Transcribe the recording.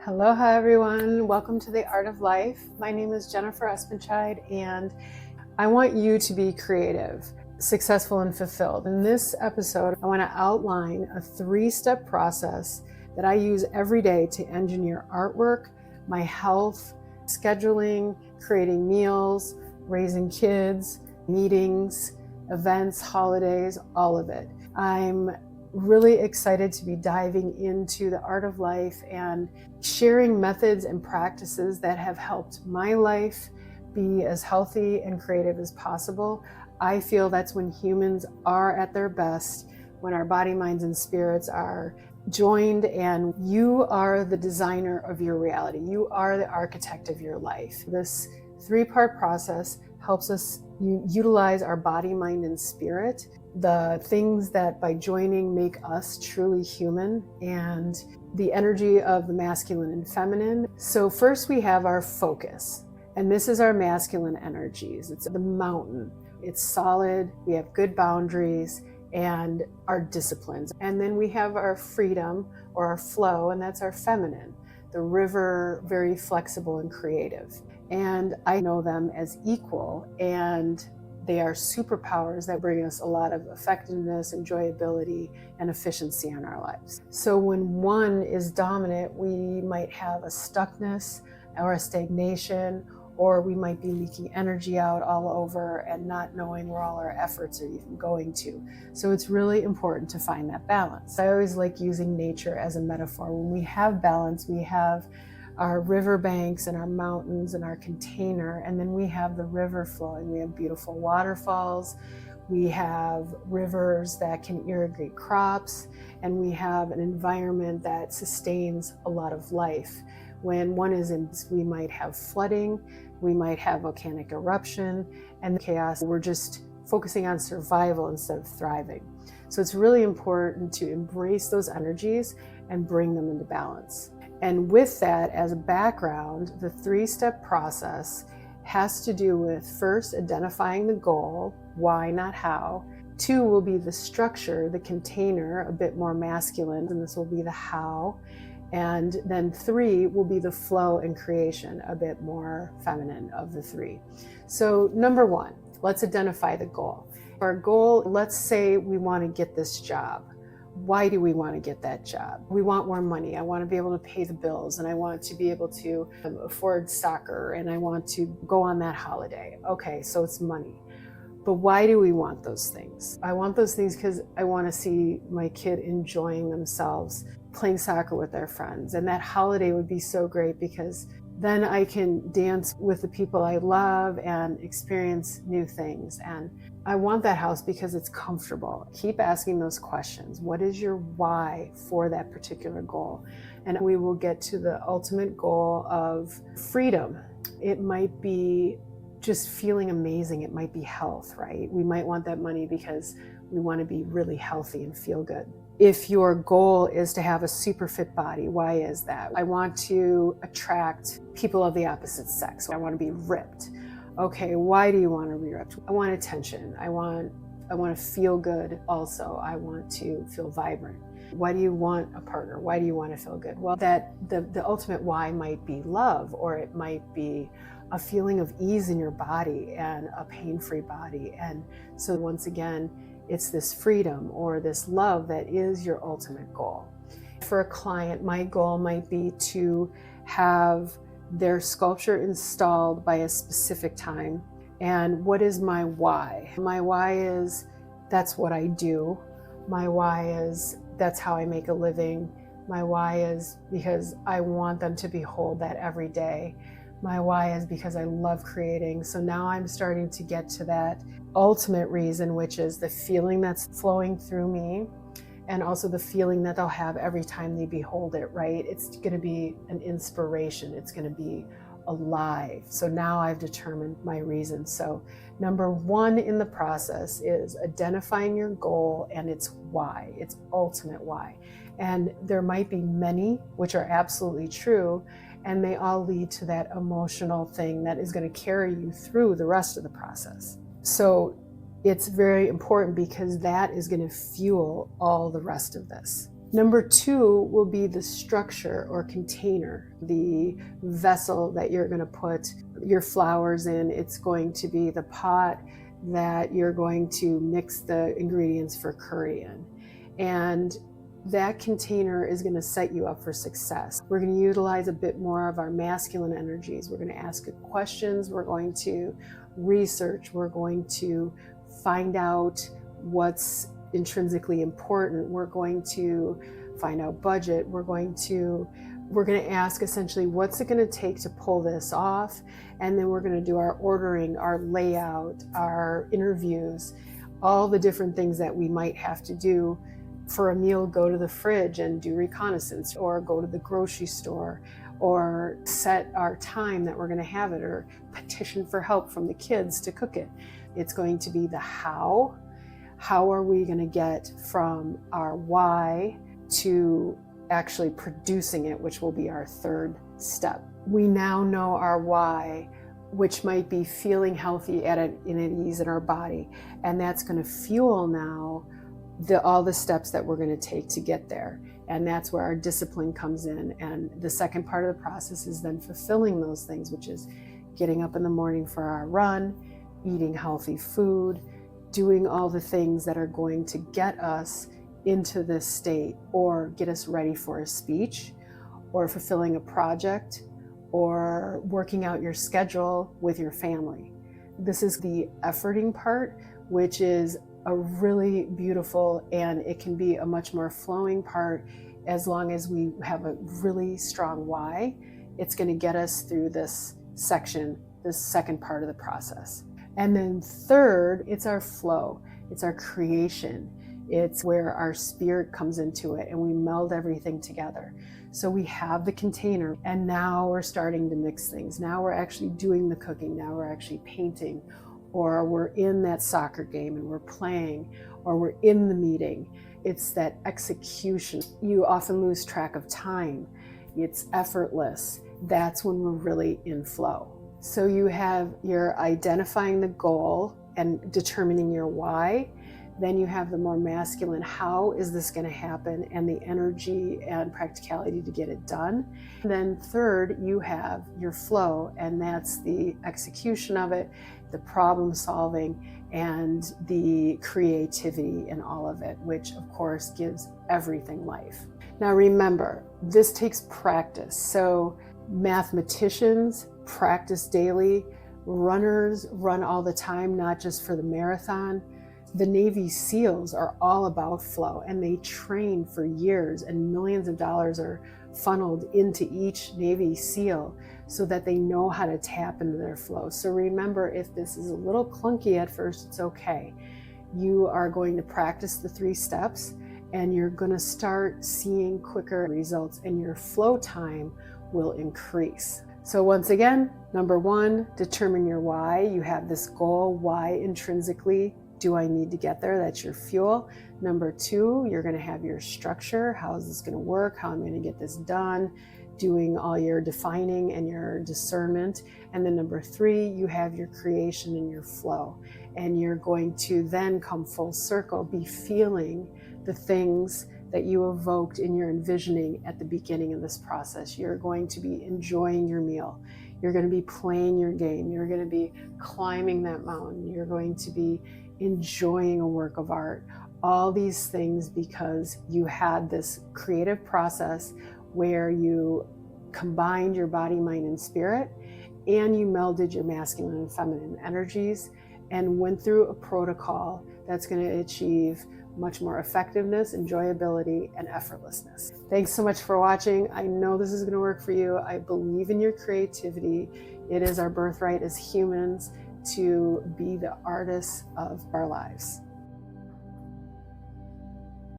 Aloha everyone, welcome to the Art of Life. My name is Jennifer Espenscheid and I want you to be creative, successful, and fulfilled. In this episode, I want to outline a 3-step process that I use every day to engineer artwork, my health, scheduling, creating meals, raising kids, meetings, events, holidays, all of it. I'm really excited to be diving into the art of life and sharing methods and practices that have helped my life be as healthy and creative as possible. I feel that's when humans are at their best, when our body, minds, and spirits are joined, and you are the designer of your reality. You are the architect of your life. This 3-part process helps us utilize our body, mind, and spirit, the things that by joining make us truly human, and the energy of the masculine and feminine. So first we have our focus, and this is our masculine energies. It's the mountain. It's solid. We have good boundaries and our disciplines. And then we have our freedom or our flow, and that's our feminine, the river, very flexible and creative. And I know them as equal, and they are superpowers that bring us a lot of effectiveness, enjoyability, and efficiency in our lives. So when one is dominant, we might have a stuckness or a stagnation, or we might be leaking energy out all over and not knowing where all our efforts are even going to. So it's really important to find that balance. I always like using nature as a metaphor. When we have balance, we have our riverbanks and our mountains and our container, and then we have the river flowing. We have beautiful waterfalls, we have rivers that can irrigate crops, and we have an environment that sustains a lot of life. When one is in, we might have flooding, we might have volcanic eruption, and chaos. We're just focusing on survival instead of thriving. So it's really important to embrace those energies and bring them into balance. And with that as a background, the 3-step process has to do with first identifying the goal, why, not how. 2 will be the structure, the container, a bit more masculine, and this will be the how. And then 3 will be the flow and creation, a bit more feminine of the 3. So number 1, let's identify the goal. Our goal, let's say we want to get this job. Why do we want to get that job? We want more money. I want to be able to pay the bills, and I want to be able to afford soccer, and I want to go on that holiday. Okay, so it's money. But why do we want those things? I want those things because I want to see my kid enjoying themselves, playing soccer with their friends. And that holiday would be so great because then I can dance with the people I love and experience new things. And I want that house because it's comfortable. Keep asking those questions. What is your why for that particular goal? And we will get to the ultimate goal of freedom. It might be just feeling amazing. It might be health, right? We might want that money because we want to be really healthy and feel good. If your goal is to have a super fit body, why is that? I want to attract people of the opposite sex. I want to be ripped. Okay, why do you want to be ripped? I want attention. I want to feel good also. I want to feel vibrant. Why do you want a partner? Why do you want to feel good? Well, the ultimate why might be love, or it might be a feeling of ease in your body and a pain-free body. And so once again, it's this freedom or this love that is your ultimate goal. For a client, my goal might be to have their sculpture installed by a specific time. And what is my why? My why is that's what I do. My why is that's how I make a living. My why is because I want them to behold that every day. My why is because I love creating. So now I'm starting to get to that ultimate reason, which is the feeling that's flowing through me, and also the feeling that they'll have every time they behold it, right? It's going to be an inspiration. It's going to be alive. So now I've determined my reason. So number 1 in the process is identifying your goal and its why, its ultimate why. And there might be many, which are absolutely true, and they all lead to that emotional thing that is going to carry you through the rest of the process. So it's very important because that is going to fuel all the rest of this. Number 2 will be the structure or container, the vessel that you're going to put your flowers in. It's going to be the pot that you're going to mix the ingredients for curry in. And that container is going to set you up for success. We're going to utilize a bit more of our masculine energies. We're going to ask good questions. We're going to research. We're going to find out what's intrinsically important. We're going to find out budget. We're going to ask essentially what's it going to take to pull this off, and then we're going to do our ordering, our layout, our interviews, all the different things that we might have to do for a meal. Go to the fridge and do reconnaissance, or go to the grocery store, or set our time that we're going to have it, or petition for help from the kids to cook it. It's going to be the how. How are we going to get from our why to actually producing it, which will be our third step. We now know our why, which might be feeling healthy in ease in our body. And that's going to fuel now all the steps that we're going to take to get there. And that's where our discipline comes in. And the second part of the process is then fulfilling those things, which is getting up in the morning for our run, eating healthy food, doing all the things that are going to get us into this state, or get us ready for a speech, or fulfilling a project, or working out your schedule with your family. This is the efforting part, which is a really beautiful, and it can be a much more flowing part as long as we have a really strong why. It's going to get us through this section, this second part of the process. And then third, it's our flow. It's our creation. It's where our spirit comes into it and we meld everything together. So we have the container, and now we're starting to mix things. Now we're actually doing the cooking. Now we're actually painting, or we're in that soccer game and we're playing, or we're in the meeting. It's that execution. You often lose track of time. It's effortless. That's when we're really in flow. So you're identifying the goal and determining your why. Then you have the more masculine, how is this going to happen, and the energy and practicality to get it done. And then third, you have your flow, and that's the execution of it, the problem solving, and the creativity in all of it, which of course gives everything life. Now remember, this takes practice. So mathematicians practice daily, runners run all the time, not just for the marathon. The Navy SEALs are all about flow, and they train for years, and millions of dollars are funneled into each Navy SEAL so that they know how to tap into their flow. So remember, if this is a little clunky at first, it's okay. You are going to practice the 3 steps, and you're going to start seeing quicker results, and your flow time will increase. So once again, number 1, determine your why. You have this goal. Why intrinsically do I need to get there? That's your fuel. Number 2, you're going to have your structure. How is this going to work? How I'm going to get this done? Doing all your defining and your discernment. And then number 3, you have your creation and your flow. And you're going to then come full circle, be feeling the things that you evoked in your envisioning at the beginning of this process. You're going to be enjoying your meal. You're going to be playing your game. You're going to be climbing that mountain. You're going to be enjoying a work of art. All these things because you had this creative process where you combined your body, mind, and spirit, and you melded your masculine and feminine energies and went through a protocol that's going to achieve much more effectiveness, enjoyability, and effortlessness. Thanks so much for watching. I know this is going to work for you. I believe in your creativity. It is our birthright as humans to be the artists of our lives.